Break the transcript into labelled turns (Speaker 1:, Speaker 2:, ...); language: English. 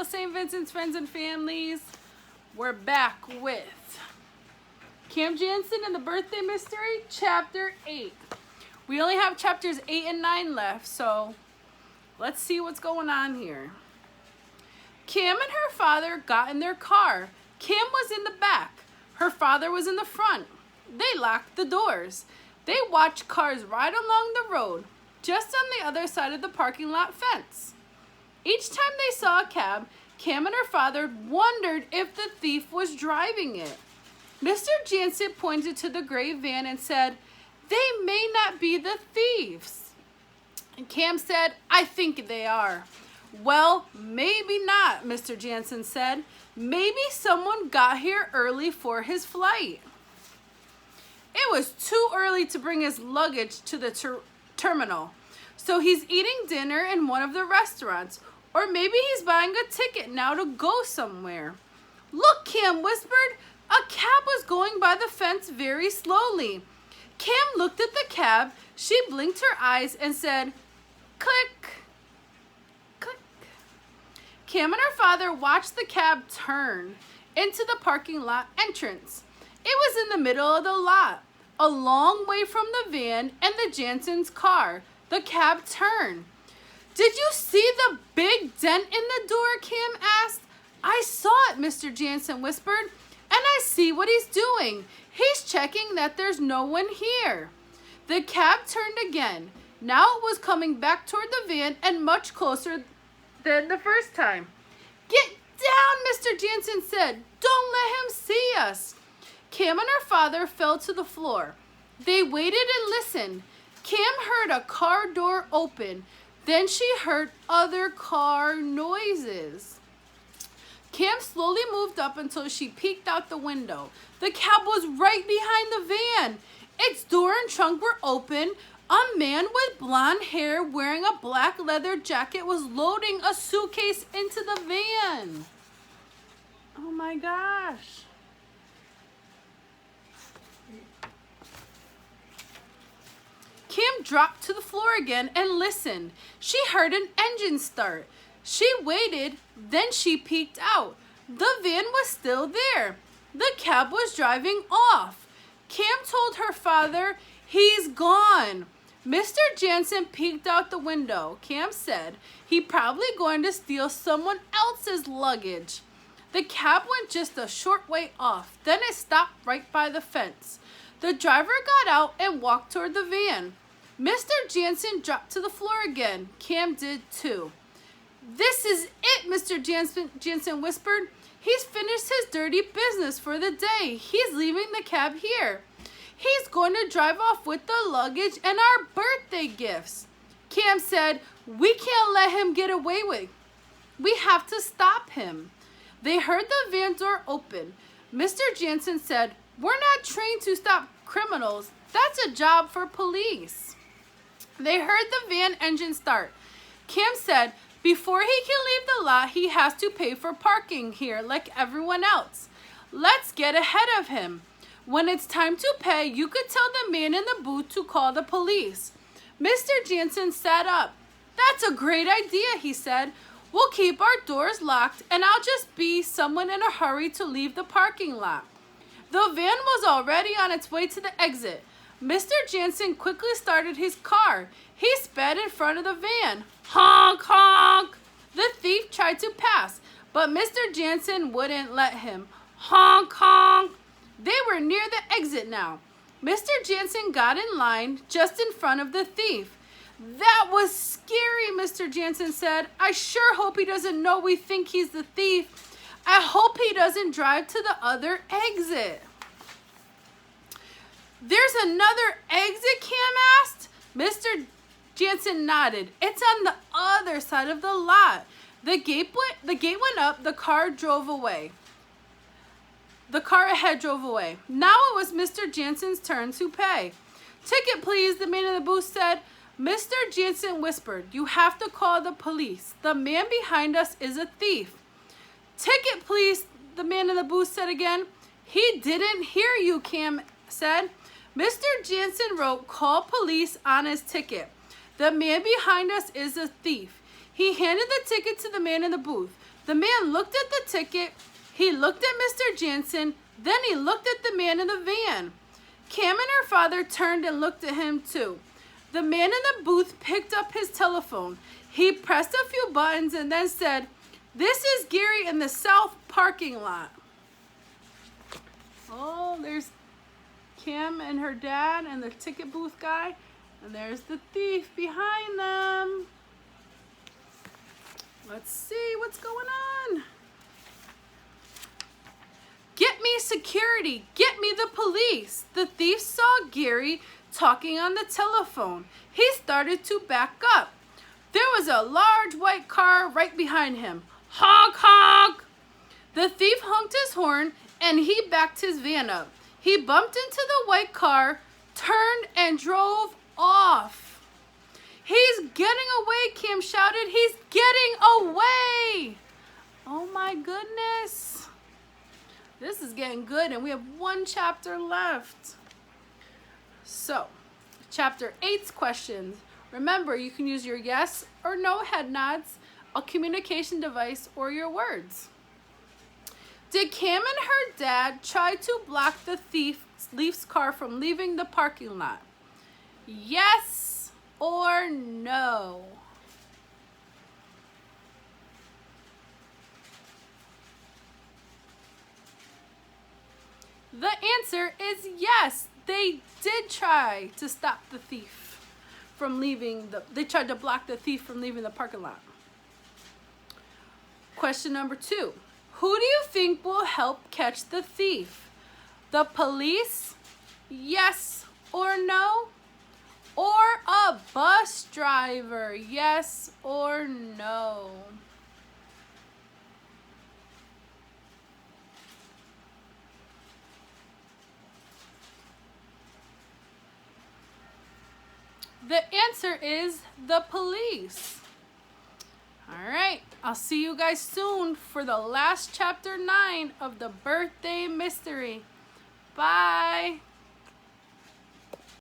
Speaker 1: St. Vincent's friends and families. We're back with Cam Jansen and the Birthday Mystery, Chapter 8. We only have chapters 8 and 9 left, so let's see what's going on here. Cam and her father got in their car. Cam was in the back. Her father was in the front. They locked the doors. They watched cars ride along the road, just on the other side of the parking lot fence. Each time they saw a cab, Cam and her father wondered if the thief was driving it. Mr. Jansen pointed to the gray van and said, "They may not be the thieves." And Cam said, "I think they are." "Well, maybe not," Mr. Jansen said. "Maybe someone got here early for his flight." It was too early to bring his luggage to the terminal, so he's eating dinner in one of the restaurants, or maybe he's buying a ticket now to go somewhere. "Look," Cam whispered. A cab was going by the fence very slowly. Cam looked at the cab. She blinked her eyes and said, "Click, click." Cam and her father watched the cab turn into the parking lot entrance. It was in the middle of the lot, a long way from the van and the Jansen's car. The cab turned. "Did you see the big dent in the door?" Cam asked. "I saw it," Mr. Jansen whispered, "and I see what he's doing. He's checking that there's no one here." The cab turned again. Now it was coming back toward the van and much closer than the first time. "Get down," Mr. Jansen said. "Don't let him see us." Cam and her father fell to the floor. They waited and listened. Cam heard a car door open. Then she heard other car noises. Cam slowly moved up until she peeked out the window. The cab was right behind the van. Its door and trunk were open. A man with blonde hair wearing a black leather jacket was loading a suitcase into the van. Oh my gosh. Cam dropped to the floor again and listened. She heard an engine start. She waited, then she peeked out. The van was still there. The cab was driving off. Cam told her father, "He's gone." Mr. Jansen peeked out the window. Cam said, "He's probably going to steal someone else's luggage." The cab went just a short way off. Then it stopped right by the fence. The driver got out and walked toward the van. Mr. Jansen dropped to the floor again. Cam did too. "This is it," Mr. Jansen whispered. "He's finished his dirty business for the day. He's leaving the cab here. He's going to drive off with the luggage and our birthday gifts." Cam said, "We can't let him get away with it. We have to stop him." They heard the van door open. Mr. Jansen said, "We're not trained to stop criminals. That's a job for police." They heard the van engine start. Cam said, "Before he can leave the lot, he has to pay for parking here like everyone else. Let's get ahead of him. When it's time to pay, you could tell the man in the booth to call the police." Mr. Jansen sat up. "That's a great idea," he said. "We'll keep our doors locked, and I'll just be someone in a hurry to leave the parking lot." The van was already on its way to the exit. Mr. Jansen quickly started his car. He sped in front of the van. Honk, honk! The thief tried to pass, but Mr. Jansen wouldn't let him. Honk, honk! They were near the exit now. Mr. Jansen got in line just in front of the thief. "That was scary," Mr. Jansen said. "I sure hope he doesn't know we think he's the thief. I hope he doesn't drive to the other exit." "There's another exit?" Cam asked. Mr. Jansen nodded. "It's on the other side of the lot." The gate went up. The car drove away. The car ahead drove away. Now it was Mr. Jansen's turn to pay. "Ticket, please," the man in the booth said. Mr. Jansen whispered, "You have to call the police. The man behind us is a thief." "Ticket, please," the man in the booth said again. "He didn't hear you," Cam said. Mr. Jansen wrote, "Call police" on his ticket. "The man behind us is a thief. He handed the ticket to the man in the booth. The man looked at the ticket. He looked at Mr. Jansen. Then he looked at the man in the van. Cam and her father turned and looked at him too. The man in the booth picked up his telephone. He pressed a few buttons and then said, "This is Gary in the south parking lot." Oh, there's Cam and her dad and the ticket booth guy. And there's the thief behind them. Let's see what's going on. "Get me security. Get me the police." The thief saw Gary talking on the telephone. He started to back up. There was a large white car right behind him. Honk, honk. The thief honked his horn and he backed his van up. He bumped into the white car, turned and drove off. "He's getting away," Cam shouted. "He's getting away." Oh my goodness. This is getting good and we have one chapter left. So, chapter 8's questions. Remember, you can use your yes or no head nods, a communication device, or your words. Did Cam and her dad try to block the thief's car from leaving the parking lot? Yes or no? The answer is yes. They did try to stop the thief from leaving they tried to block the thief from leaving the parking lot. Question number 2. Who do you think will help catch the thief? The police? Yes or no? Or a bus driver? Yes or no? The answer is the police. All right, I'll see you guys soon for the last chapter 9 of the birthday mystery. Bye.